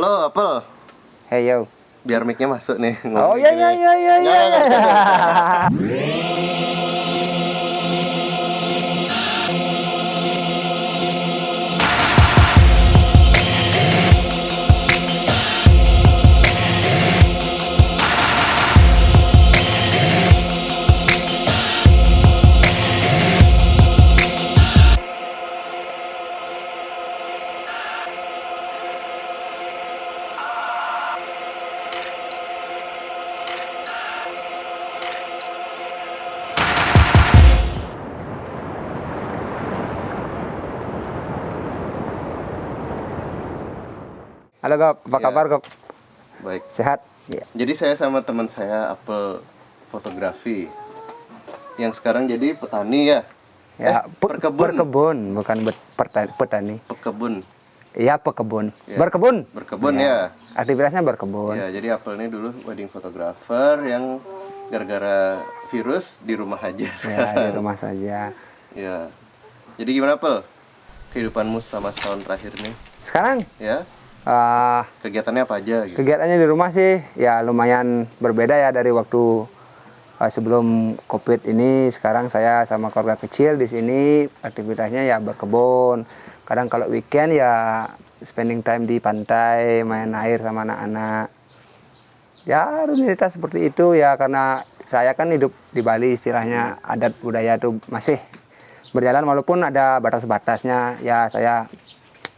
Halo, Apel. Hey yo. Biar mic-nya masuk nih. Oh iya iya iya iya iya. Halo Gop, apa Ya. kabar Gop? Baik. Sehat? Ya. Jadi saya sama teman saya Apel fotografi. Yang sekarang jadi petani ya. Ya, perkebun. berkebun, bukan petani. Pekebun. Iya, pekebun. Ya. Berkebun. Berkebun ya. Aktivitasnya berkebun. Ya, jadi Apel ini dulu wedding photographer yang gara-gara virus di rumah aja Ya, sekarang. di rumah saja. Ya. Jadi gimana, Apel? Kehidupanmu selama setahun terakhir nih? Sekarang Ya. Kegiatannya apa aja gitu? kegiatannya di rumah sih ya lumayan berbeda ya dari waktu sebelum Covid ini. Sekarang saya sama keluarga kecil di sini aktivitasnya ya berkebun. Kadang kalau weekend ya spending time di pantai, main air sama anak-anak. Ya rutinitas seperti itu ya, karena saya kan hidup di Bali, istilahnya adat budaya itu masih berjalan walaupun ada batas-batasnya. Ya saya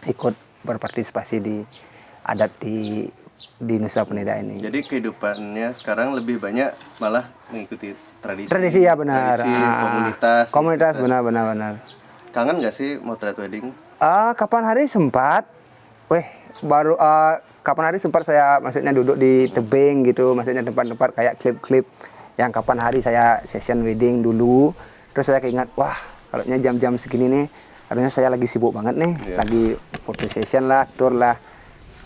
ikut berpartisipasi di adat di Nusa Penida ini. Jadi kehidupannya sekarang lebih banyak malah mengikuti tradisi. Tradisi ya benar. Tradisi, komunitas. Komunitas gitu. benar. Kangen nggak sih motret wedding? Kapan hari sempat, baru kapan hari sempat saya maksudnya duduk di tebing gitu, maksudnya tempat-tempat kayak klip-klip yang kapan hari saya session wedding dulu. Terus saya keingat, wah kalau jam-jam segini nih, harusnya saya lagi sibuk banget nih, lagi foto session lah, tour lah.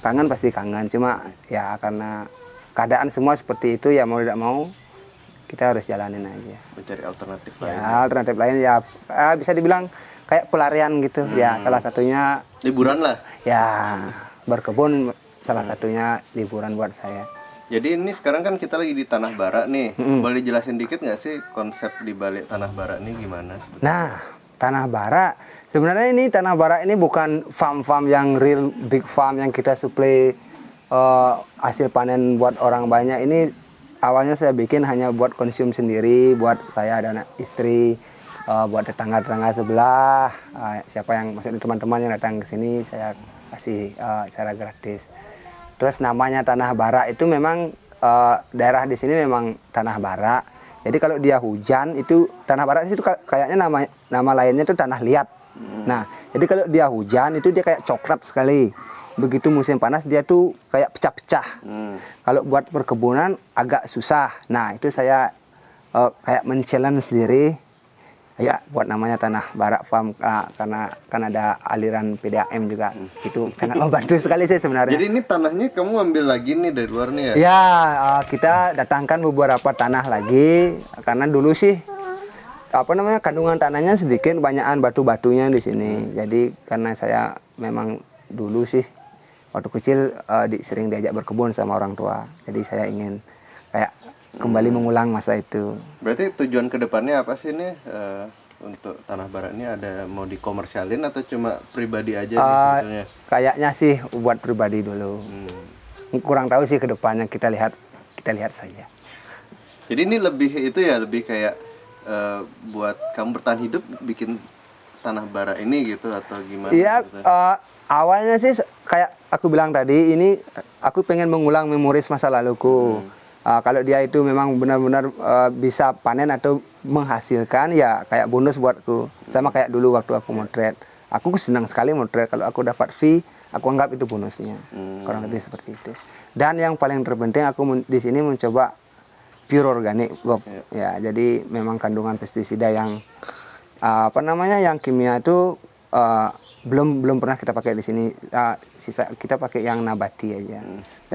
Kangen pasti kangen, cuma ya karena keadaan semua seperti itu ya mau tidak mau kita harus jalanin aja. Mencari alternatif lain. Ya, alternatif lain ya bisa dibilang kayak pelarian gitu. Ya, salah satunya Liburan lah. ya berkebun, salah satunya liburan buat saya. Jadi ini sekarang kan kita lagi di Tanah Bara nih. Boleh jelasin dikit nggak sih konsep di balik Tanah Bara ini gimana sebetulnya? Nah, Tanah Bara sebenarnya ini Tanah Bara ini bukan farm-farm yang real big farm yang kita suplai hasil panen buat orang banyak. Ini awalnya saya bikin hanya buat konsum sendiri, buat saya dan anak istri, buat tetangga-tetangga sebelah, siapa yang maksudnya teman-teman yang datang ke sini saya kasih secara gratis. Terus namanya Tanah Bara itu memang daerah di sini memang Tanah Bara. Jadi kalau dia hujan itu Tanah Bara itu kayaknya nama lainnya itu tanah liat. Nah, jadi kalau dia hujan itu dia kayak coklat sekali. Begitu musim panas dia tuh kayak pecah-pecah. Kalau buat perkebunan agak susah. Nah, itu saya kayak men-challenge sendiri. Ya, buat namanya Tanah Bara Farm karena kan ada aliran PDAM juga. Itu sangat membantu sekali sih sebenarnya. Jadi ini tanahnya kamu ambil lagi nih dari luar nih ya? Ya, kita datangkan beberapa tanah lagi karena dulu sih kandungan tanahnya sedikit, banyakan batu-batunya di sini. Jadi karena saya memang dulu sih waktu kecil sering diajak berkebun sama orang tua. Jadi saya ingin kayak kembali mengulang masa itu. Berarti tujuan kedepannya apa sih nih untuk Tanah Bara ini? Ada mau dikomersialin atau cuma pribadi aja nih sebetulnya? Kayaknya sih buat pribadi dulu. Kurang tahu sih kedepannya, kita lihat saja. Jadi ini lebih itu ya, lebih kayak buat kamu bertahan hidup bikin Tanah Bara ini gitu atau gimana? Iya, awalnya sih kayak aku bilang tadi, ini aku pengen mengulang memoris masa laluku. Kalau dia itu memang benar-benar bisa panen atau menghasilkan, ya kayak bonus buatku. Sama kayak dulu waktu aku motret. Aku senang sekali motret. Kalau aku dapat fee, aku anggap itu bonusnya. Kurang lebih seperti itu. Dan yang paling terpenting aku di sini mencoba pure organik, Gop. Ya, jadi memang kandungan pestisida yang yang kimia itu belum pernah kita pakai di sini. Sisa kita pakai yang nabati aja.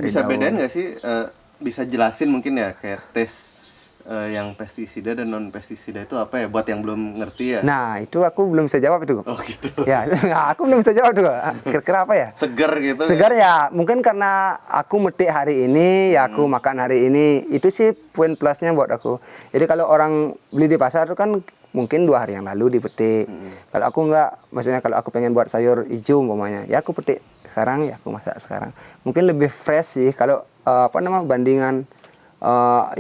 Bisa bedain nggak sih? Bisa jelasin mungkin ya kayak tes yang pestisida dan non pestisida itu apa ya? Buat yang belum ngerti ya. Nah, itu aku belum bisa jawab itu. Oh gitu. Ya, aku belum bisa jawab tuh. Kira-kira apa ya? Segar gitu. Segar ya, mungkin karena aku metik hari ini, ya aku makan hari ini. Itu sih poin plusnya buat aku. Jadi kalau orang beli di pasar itu kan mungkin 2 hari yang lalu dipetik. Kalau aku enggak, maksudnya kalau aku pengen buat sayur hijau umpamanya, ya aku petik sekarang, ya aku masak sekarang. Mungkin lebih fresh sih kalau bandingan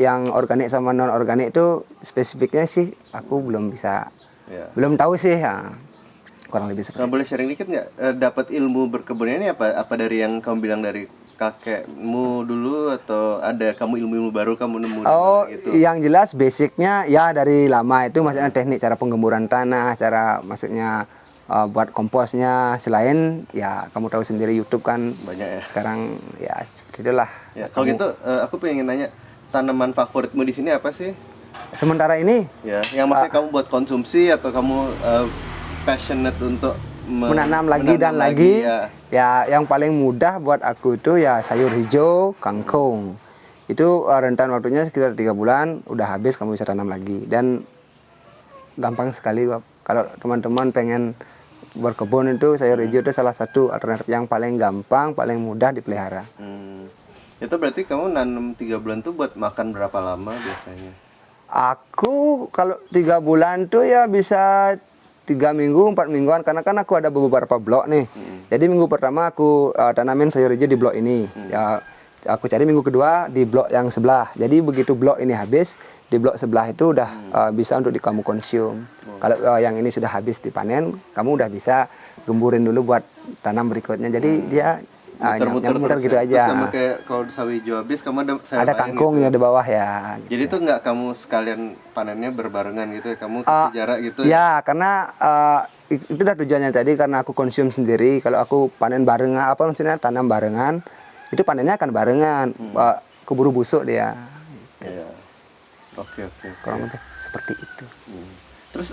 yang organik sama non organik itu spesifiknya sih aku belum bisa, Ya. belum tahu sih ya. Kurang lebih seperti Kalau boleh sharing dikit nggak? Dapat ilmu berkebunnya ini apa? Apa dari yang kamu bilang dari kakekmu dulu atau ada kamu ilmu-ilmu baru kamu nemu di Oh, mana gitu? yang jelas basicnya ya dari lama itu maksudnya teknik cara penggemburan tanah, cara maksudnya buat komposnya. Selain ya kamu tahu sendiri YouTube kan Banyak ya. sekarang ya seperti itulah. Ya, kalau gitu aku pengen nanya, tanaman favoritmu di sini apa sih? Sementara ini Ya, yang maksudnya kamu buat konsumsi atau kamu passionate untuk menanam lagi dan lagi. ya. Ya, yang paling mudah buat aku itu ya sayur hijau, kangkung. Itu rentan waktunya sekitar 3 bulan, udah habis kamu bisa tanam lagi. Dan gampang sekali Wak. Kalau teman-teman pengen berkebun itu sayur hijau itu salah satu alternatif yang paling gampang, paling mudah dipelihara. Itu berarti kamu nanam 3 bulan tuh buat makan berapa lama biasanya? Aku kalau 3 bulan tuh ya bisa 3 minggu, 4 mingguan, karena kan aku ada beberapa blok nih. Jadi minggu pertama aku tanamin sayur hijau di blok ini. Ya, aku cari minggu kedua di blok yang sebelah. Jadi begitu blok ini habis, di blok sebelah itu udah bisa untuk kamu konsum. Kalau yang ini sudah habis dipanen, kamu udah bisa gemburin dulu buat tanam berikutnya. Jadi dia muter-muter gitu ya? aja. Terus sama kayak kalau sawi hijau habis kamu ada sayur Ada lain kangkungnya gitu. di bawah ya. Jadi itu nggak kamu sekalian panennya berbarengan gitu ya? Kamu kasih jarak gitu ya? Ya, karena itu udah tujuannya tadi, karena aku konsum sendiri. Kalau aku panen barengan, apa maksudnya tanam barengan, itu panennya akan barengan. Keburu busuk dia. Iya. Oke. Kurang lebih seperti itu. Terus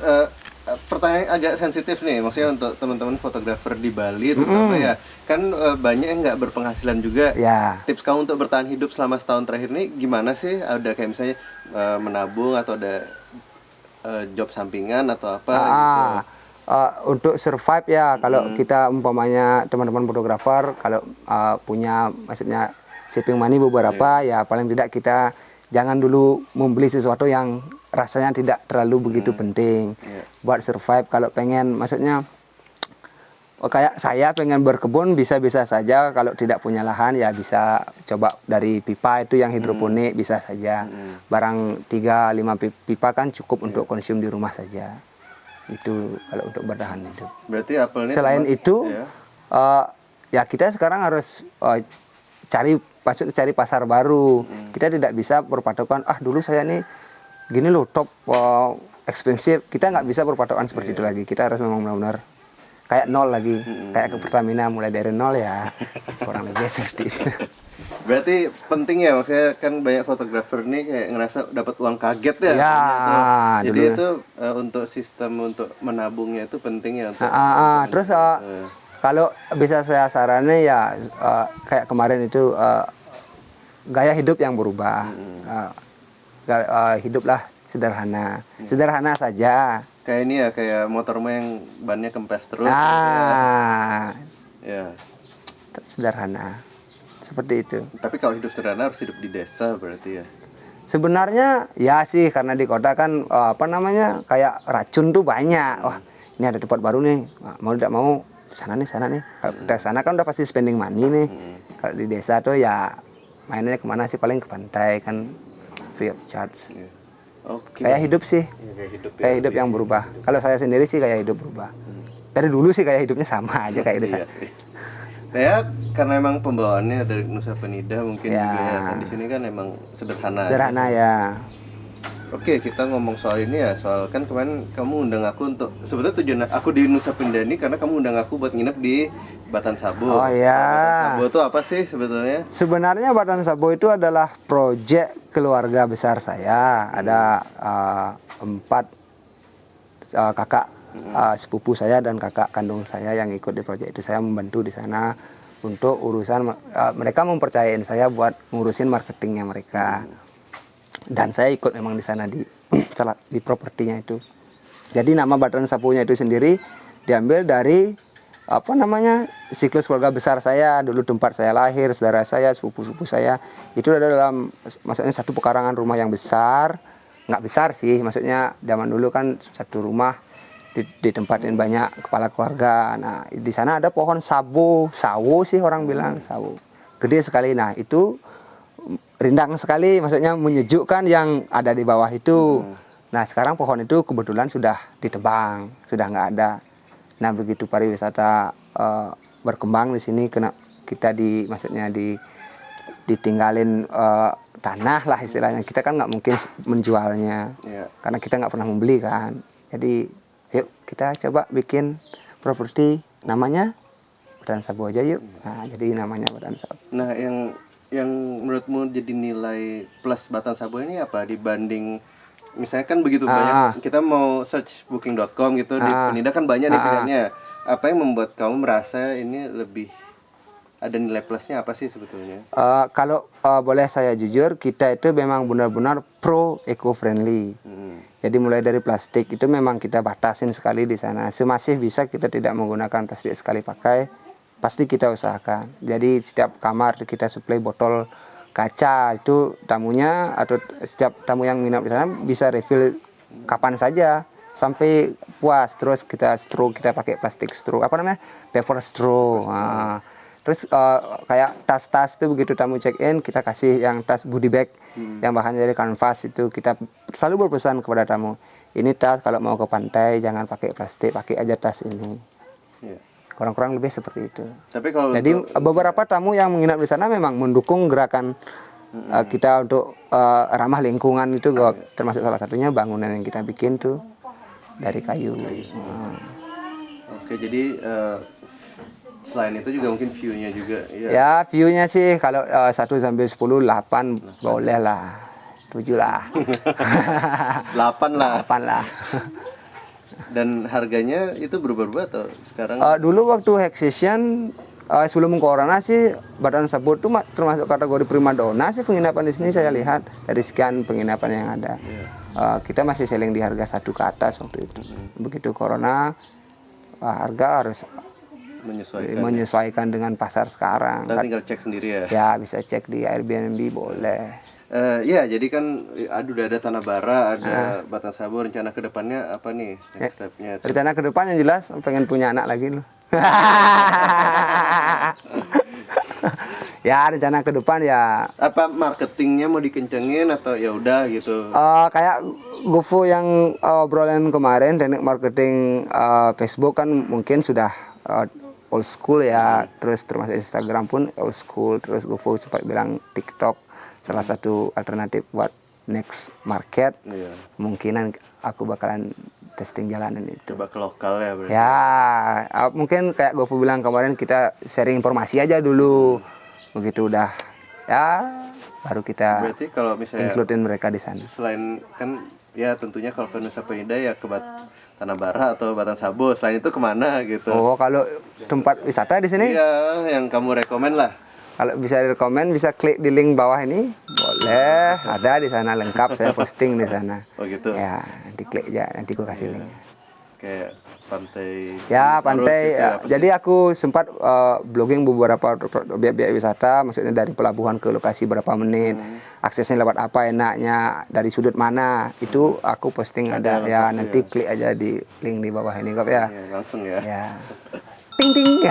pertanyaan agak sensitif nih, maksudnya untuk teman-teman fotografer di Bali terutama ya, kan banyak yang nggak berpenghasilan juga. Ya. Tips kamu untuk bertahan hidup selama setahun terakhir ini gimana sih? Ada kayak misalnya menabung atau ada job sampingan atau apa gitu? Untuk survive ya, kalau kita umpamanya teman-teman fotografer, kalau punya maksudnya saving money beberapa, ya paling tidak kita jangan dulu membeli sesuatu yang rasanya tidak terlalu begitu penting. Buat survive, kalau pengen maksudnya kayak saya pengen berkebun bisa-bisa saja, kalau tidak punya lahan ya bisa coba dari pipa itu yang hidroponik bisa saja. Barang 3-5 pipa kan cukup untuk konsum di rumah saja. Itu kalau untuk bertahan hidup. Berarti apelnya Selain itu ya kita sekarang harus cari pasar baru. Kita tidak bisa berpatokan dulu saya nih gini loh top expensive. Kita nggak bisa berpatokan seperti itu lagi. Kita harus memang benar-benar kayak nol lagi, kayak ke Pertamina mulai dari nol ya. Kurang lebih seperti itu. Berarti penting ya, maksudnya kan banyak fotografer nih kayak ngerasa dapat uang kaget ya. Ya, jadi itu untuk sistem untuk menabungnya itu penting ya. Terus kalau bisa saya sarane ya kayak kemarin itu gaya hidup yang berubah. Hiduplah sederhana, sederhana saja. Kayak ini ya, kayak motormu yang bannya kempes terus. Ya. Sederhana, seperti itu. Tapi kalau hidup sederhana harus hidup di desa berarti ya. Sebenarnya ya sih, karena di kota kan kayak racun tuh banyak. Wah, ini ada tempat baru nih, mau tidak mau sana nih. Kalau kita sana kan udah pasti spending money nih. Kalau di desa tuh ya mainnya kemana sih, paling ke pantai kan, free of charge. Oke. Kayak hidup sih, kayak hidup yang berubah. Kalau saya sendiri sih kayak hidup berubah. Dari dulu sih kayak hidupnya sama aja kayak desa. Ya, karena emang pembawaannya dari Nusa Penida mungkin juga ya. Kan di sini kan emang sederhana. Sederhana ya. Oke, kita ngomong soal ini ya, soal kan kemarin kamu undang aku untuk, sebetulnya tujuan aku di Nusa Penida ini karena kamu undang aku buat nginep di Batan Sabo. Oh iya. Batan Sabo itu apa sih sebetulnya? Sebenarnya Batan Sabo itu adalah proyek keluarga besar saya. Ada 4 kakak sepupu saya dan kakak kandung saya yang ikut di proyek itu. Saya membantu di sana untuk urusan mereka mempercayain saya buat ngurusin marketingnya mereka. Dan saya ikut memang di sana di di propertinya itu. Jadi nama Batan Sabunya itu sendiri diambil dari apa namanya siklus keluarga besar saya, dulu tempat saya lahir, saudara saya, sepupu-sepupu saya itu ada dalam maksudnya satu pekarangan rumah yang besar, nggak besar sih, maksudnya zaman dulu kan satu rumah ditempatin banyak kepala keluarga. Nah di sana ada pohon sawo sih orang bilang sawo, gede sekali. Nah itu rindang sekali, maksudnya menyejukkan yang ada di bawah itu. Nah sekarang pohon itu kebetulan sudah ditebang, sudah nggak ada. Nah begitu pariwisata berkembang di sini, kena kita maksudnya ditinggalin tanah lah istilahnya. Kita kan nggak mungkin menjualnya, karena kita nggak pernah membeli kan. Jadi yuk kita coba bikin properti namanya Batan Sabu aja yuk. Nah jadi namanya Batan Sabu. Nah yang menurutmu jadi nilai plus Batan Sabu ini apa dibanding misalnya kan begitu banyak kita mau search booking.com gitu di Penindah kan banyak nih pilihannya. Apa yang membuat kamu merasa ini lebih ada nilai plusnya apa sih sebetulnya? Kalau boleh saya jujur, kita itu memang benar-benar pro eco-friendly. Jadi mulai dari plastik itu memang kita batasin sekali di sana. Semasih bisa kita tidak menggunakan plastik sekali pakai. Pasti kita usahakan. Jadi setiap kamar kita supply botol kaca, itu tamunya atau setiap tamu yang nginap di sana bisa refill kapan saja sampai puas. Terus kita pakai plastik straw, apa namanya, paper straw. Nah, terus kayak tas-tas itu begitu tamu check in kita kasih yang tas goodie bag yang bahannya dari kanvas. Itu kita selalu berpesan kepada tamu, ini tas kalau mau ke pantai jangan pakai plastik, pakai aja tas ini. Kurang-kurang lebih seperti itu. Tapi kalau jadi beberapa tamu yang menginap di sana memang mendukung gerakan kita untuk ramah lingkungan itu, termasuk salah satunya bangunan yang kita bikin tuh dari kayu. Oke, jadi selain itu juga mungkin view-nya juga ya view-nya sih kalau 1 sampai 10 8 boleh lah, 7 lah. 8 lah. 8 lah. Dan harganya itu berubah-ubah atau sekarang? Dulu waktu high season sebelum corona sih Batan Sabu itu termasuk kategori primadona sih penginapan di sini. Saya lihat dari sekian penginapan yang ada, kita masih selling di harga 1 ke atas waktu itu. Begitu corona harga harus menyesuaikan dengan pasar sekarang. Kita tinggal cek sendiri ya. Ya bisa cek di Airbnb boleh. Ya jadi kan udah ada Tanah Bara, ada Batan Sabu. Rencana kedepannya apa nih next step-nya? Rencana ke depan yang jelas pengen punya anak lagi loh. Ya rencana ke depan ya. Apa marketingnya mau dikencengin atau ya udah gitu? Kayak GoFo yang obrolan kemarin, teknik marketing Facebook kan mungkin sudah old school ya. Terus termasuk Instagram pun old school. Terus GoFo sempat bilang TikTok salah satu alternatif buat next market. Kemungkinan aku bakalan testing jalanan itu. Coba ke lokal ya berarti. Ya, mungkin kayak GoFo bilang kemarin, kita sharing informasi aja dulu. Begitu udah ya baru kita berarti kalau misalnya includein mereka di sana. Selain kan ya tentunya kalau ke Nusa Penida ya ke Tanah Bara atau Batan Sabu. Selain itu kemana gitu? Oh, kalau tempat wisata di sini? Iya, yang kamu rekomen lah. Kalau bisa direkomend, bisa klik di link bawah ini, boleh. Ada di sana lengkap, saya posting di sana. Oh gitu. Ya, nanti klik aja, nanti aku kasih linknya. Kayak pantai. Ya, Sarus pantai. gitu, Ya. apa sih? Jadi aku sempat blogging beberapa objek-objek wisata, maksudnya dari pelabuhan ke lokasi berapa menit, aksesnya lewat apa enaknya, dari sudut mana, itu aku posting ada ya. Nanti klik aja di link di bawah ini, Kop ya. Iya, langsung ya. Ya. Ting ting.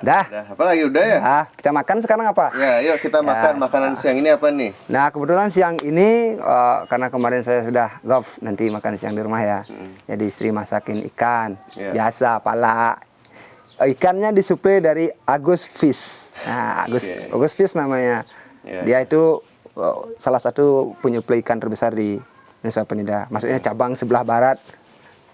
Dah. Apa lagi udah ya? Kita makan sekarang apa? Ya, yuk kita makan. Makanan siang ini apa nih? Nah, kebetulan siang ini karena kemarin saya sudah golf, nanti makan siang di rumah ya. Jadi istri masakin ikan. Biasa pala. Ikannya disuplai dari Agus Fish. Nah, Agus Fish namanya. Dia itu salah satu penyuplai ikan terbesar di Nusa Penida. Maksudnya cabang sebelah barat.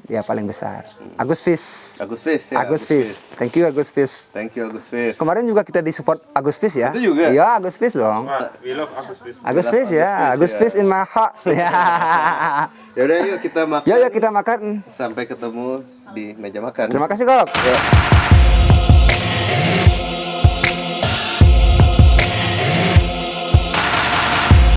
Ya paling besar. Agus Fish. Agus Fish ya. Agus Fish. Thank you Agus Fish. Thank you Agus Fish. Kemarin juga kita disupport Agus Fish ya. Itu juga? Iya Agus Fish dong. We love Agus Fish. Agus Fish ya. Agus Fish in my heart. Ya. Ya udah yuk kita makan. Yuk kita makan. Sampai ketemu di meja makan. Terima kasih Kok.